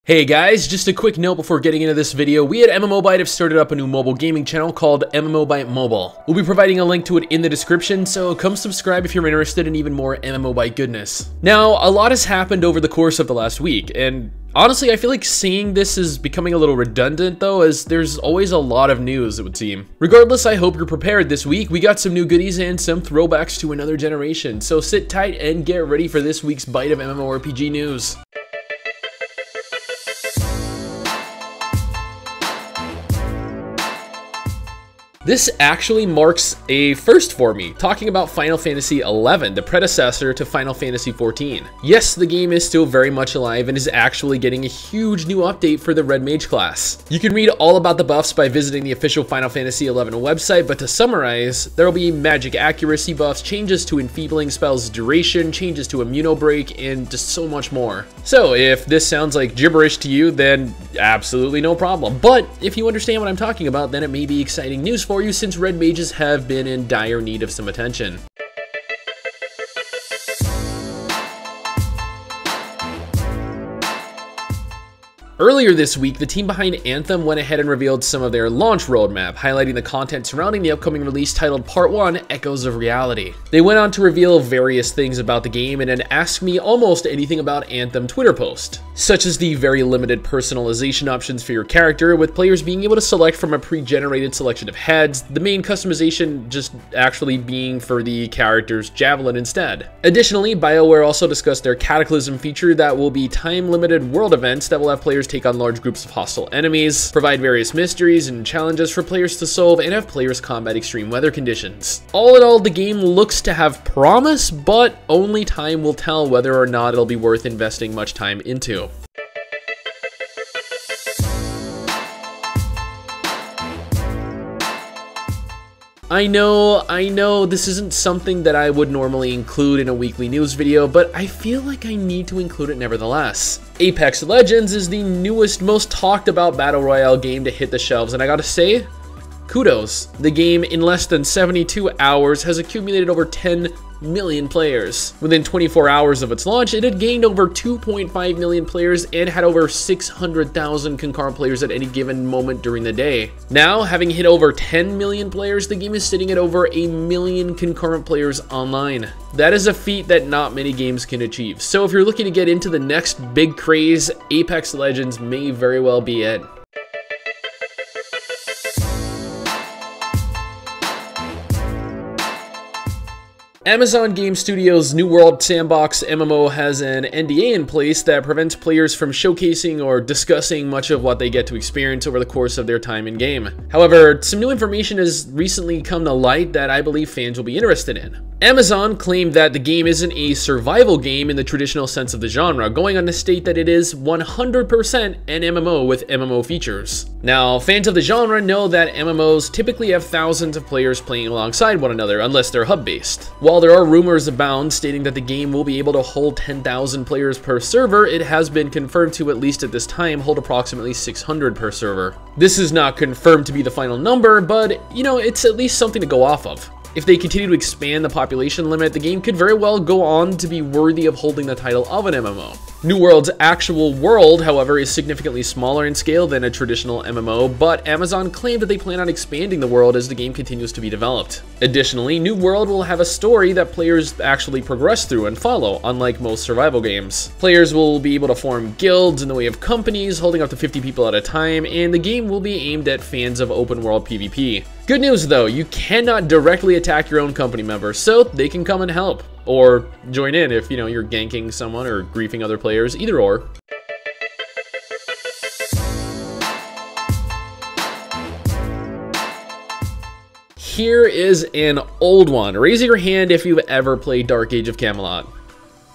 Hey guys, just a quick note before getting into this video. We at MMO Byte have started up a new mobile gaming channel called MMO Byte Mobile. We'll be providing a link to it in the description, so come subscribe if you're interested in even more MMO Byte goodness. Now, a lot has happened over the course of the last week, and honestly, I feel like saying this is becoming a little redundant though, as there's always a lot of news, it would seem. Regardless, I hope you're prepared this week. We got some new goodies and some throwbacks to another generation, so sit tight and get ready for this week's Byte of MMORPG news. This actually marks a first for me, talking about Final Fantasy XI, the predecessor to Final Fantasy XIV. Yes, the game is still very much alive and is actually getting a huge new update for the Red Mage class. You can read all about the buffs by visiting the official Final Fantasy XI website, but to summarize, there will be magic accuracy buffs, changes to enfeebling spells duration, changes to immuno break, and just so much more. So if this sounds like gibberish to you, then absolutely no problem. But if you understand what I'm talking about, then it may be exciting news for you, since Red Mages have been in dire need of some attention. Earlier this week, the team behind Anthem went ahead and revealed some of their launch roadmap, highlighting the content surrounding the upcoming release titled Part 1, Echoes of Reality. They went on to reveal various things about the game and then asked me almost anything about Anthem Twitter post, such as the very limited personalization options for your character, with players being able to select from a pre-generated selection of heads, the main customization just actually being for the character's javelin instead. Additionally, BioWare also discussed their Cataclysm feature that will be time-limited world events that will have players take on large groups of hostile enemies, provide various mysteries and challenges for players to solve, and have players combat extreme weather conditions. All in all, the game looks to have promise, but only time will tell whether or not it'll be worth investing much time into. I know, this isn't something that I would normally include in a weekly news video, but I feel like I need to include it nevertheless. Apex Legends is the newest, most talked about battle royale game to hit the shelves, and I gotta say, kudos. The game, in less than 72 hours, has accumulated over 10 million players. Within 24 hours of its launch, it had gained over 2.5 million players and had over 600,000 concurrent players at any given moment during the day. Now, having hit over 10 million players, the game is sitting at over 1 million concurrent players online. That is a feat that not many games can achieve. So if you're looking to get into the next big craze, Apex Legends may very well be it. Amazon Game Studios' New World Sandbox MMO has an NDA in place that prevents players from showcasing or discussing much of what they get to experience over the course of their time in game. However, some new information has recently come to light that I believe fans will be interested in. Amazon claimed that the game isn't a survival game in the traditional sense of the genre, going on to state that it is 100% an MMO with MMO features. Now, fans of the genre know that MMOs typically have thousands of players playing alongside one another, unless they're hub-based. While there are rumors abound stating that the game will be able to hold 10,000 players per server, it has been confirmed to, at least at this time, hold approximately 600 per server. This is not confirmed to be the final number, but, you know, it's at least something to go off of. If they continue to expand the population limit, the game could very well go on to be worthy of holding the title of an MMO. New World's actual world, however, is significantly smaller in scale than a traditional MMO, but Amazon claimed that they plan on expanding the world as the game continues to be developed. Additionally, New World will have a story that players actually progress through and follow, unlike most survival games. Players will be able to form guilds in the way of companies, holding up to 50 people at a time, and the game will be aimed at fans of open world PvP. Good news though, you cannot directly attack your own company members, so they can come and help. Or join in if, you know, you're ganking someone or griefing other players, either or. Here is an old one. Raise your hand if you've ever played Dark Age of Camelot.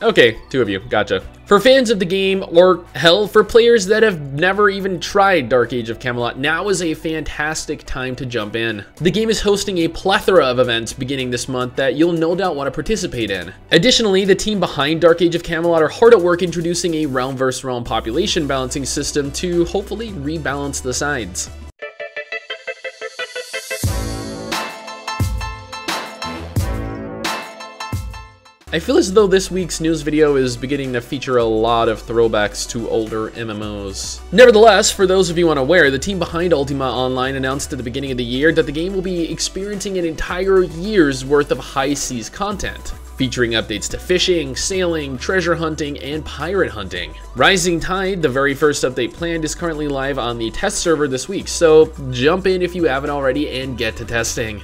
Okay, 2 of you, gotcha. For fans of the game, or hell, for players that have never even tried Dark Age of Camelot, now is a fantastic time to jump in. The game is hosting a plethora of events beginning this month that you'll no doubt want to participate in. Additionally, the team behind Dark Age of Camelot are hard at work introducing a realm versus realm population balancing system to hopefully rebalance the sides. I feel as though this week's news video is beginning to feature a lot of throwbacks to older MMOs. Nevertheless, for those of you unaware, the team behind Ultima Online announced at the beginning of the year that the game will be experiencing an entire year's worth of high seas content, featuring updates to fishing, sailing, treasure hunting, and pirate hunting. Rising Tide, the very first update planned, is currently live on the test server this week, so jump in if you haven't already and get to testing.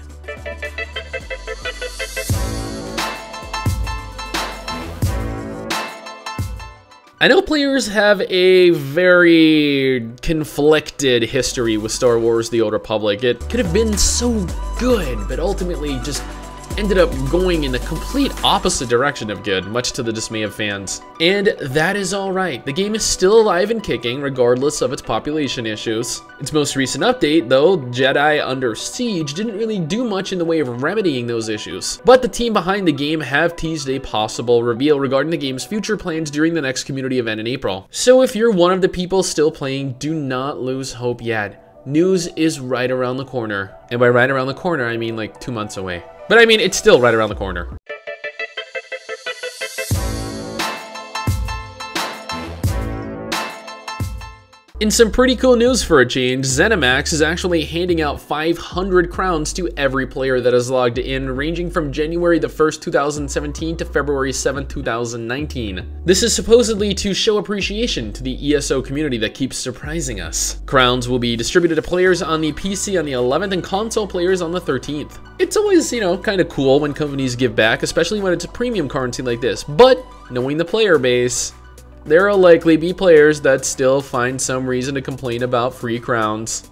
I know players have a very conflicted history with Star Wars: The Old Republic. It could have been so good, but ultimately just ended up going in the complete opposite direction of good, much to the dismay of fans. And that is alright. The game is still alive and kicking, regardless of its population issues. Its most recent update, though, Jedi Under Siege, didn't really do much in the way of remedying those issues. But the team behind the game have teased a possible reveal regarding the game's future plans during the next community event in April. So if you're one of the people still playing, do not lose hope yet. News is right around the corner. And by right around the corner, I mean like 2 months away. But I mean, it's still right around the corner. In some pretty cool news for a change, ZeniMax is actually handing out 500 crowns to every player that has logged in, ranging from January the 1st, 2017 to February 7th, 2019. This is supposedly to show appreciation to the ESO community that keeps surprising us. Crowns will be distributed to players on the PC on the 11th and console players on the 13th. It's always, you know, kind of cool when companies give back, especially when it's a premium currency like this, but knowing the player base, there will likely be players that still find some reason to complain about free crowns.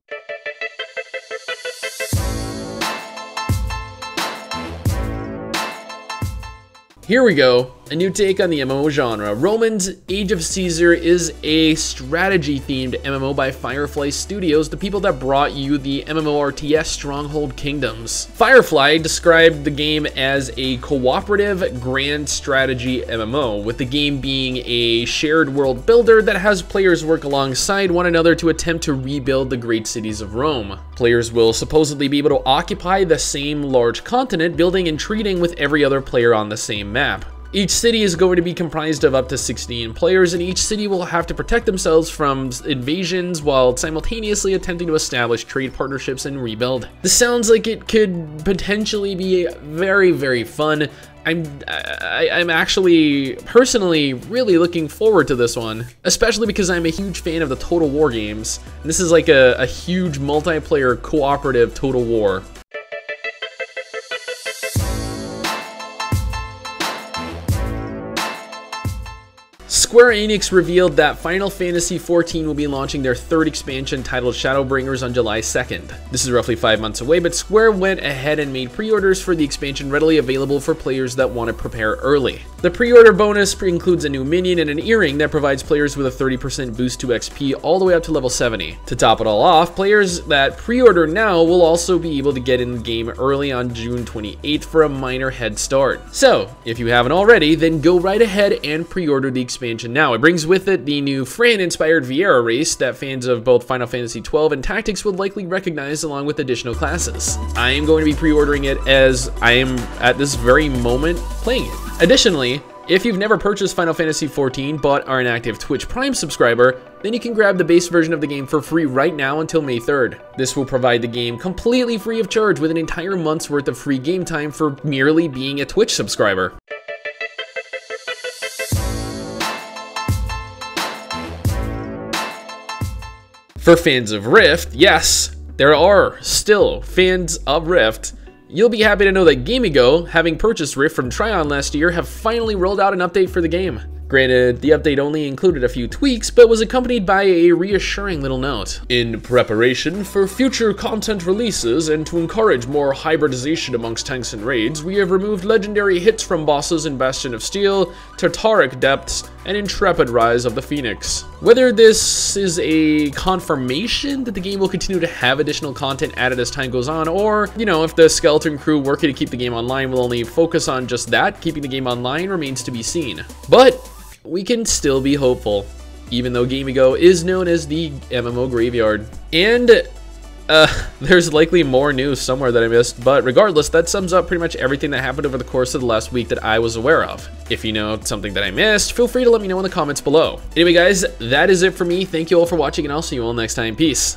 Here we go, a new take on the MMO genre. Roman's Age of Caesar is a strategy-themed MMO by Firefly Studios, the people that brought you the MMORTS Stronghold Kingdoms. Firefly described the game as a cooperative grand strategy MMO, with the game being a shared world builder that has players work alongside one another to attempt to rebuild the great cities of Rome. Players will supposedly be able to occupy the same large continent, building and trading with every other player on the same map. Each city is going to be comprised of up to 16 players, and each city will have to protect themselves from invasions while simultaneously attempting to establish trade partnerships and rebuild. This sounds like it could potentially be very, very fun. I'm actually personally really looking forward to this one, especially because I'm a huge fan of the Total War games. And this is like a huge multiplayer cooperative Total War. Square Enix revealed that Final Fantasy XIV will be launching their third expansion titled Shadowbringers on July 2nd. This is roughly 5 months away, but Square went ahead and made pre-orders for the expansion readily available for players that want to prepare early. The pre-order bonus includes a new minion and an earring that provides players with a 30% boost to XP all the way up to level 70. To top it all off, players that pre-order now will also be able to get in the game early on June 28th for a minor head start. So, if you haven't already, then go right ahead and pre-order the expansion now. It brings with it the new Fran-inspired Viera race that fans of both Final Fantasy XII and Tactics would likely recognize, along with additional classes. I am going to be pre-ordering it as I am at this very moment playing it. Additionally, if you've never purchased Final Fantasy XIV but are an active Twitch Prime subscriber, then you can grab the base version of the game for free right now until May 3rd. This will provide the game completely free of charge with an entire month's worth of free game time for merely being a Twitch subscriber. For fans of Rift, yes, there are still fans of Rift. You'll be happy to know that Gamigo, having purchased Rift from Tryon last year, have finally rolled out an update for the game. Granted, the update only included a few tweaks, but was accompanied by a reassuring little note. In preparation for future content releases and to encourage more hybridization amongst tanks and raids, we have removed legendary hits from bosses in Bastion of Steel, Tartaric Depths, and Intrepid Rise of the Phoenix. Whether this is a confirmation that the game will continue to have additional content added as time goes on, or, you know, if the skeleton crew working to keep the game online will only focus on just that, keeping the game online remains to be seen. But we can still be hopeful, even though Gamigo is known as the MMO graveyard. And there's likely more news somewhere that I missed, but regardless, that sums up pretty much everything that happened over the course of the last week that I was aware of. If you know something that I missed, feel free to let me know in the comments below. Anyway guys, that is it for me. Thank you all for watching, and I'll see you all next time. Peace.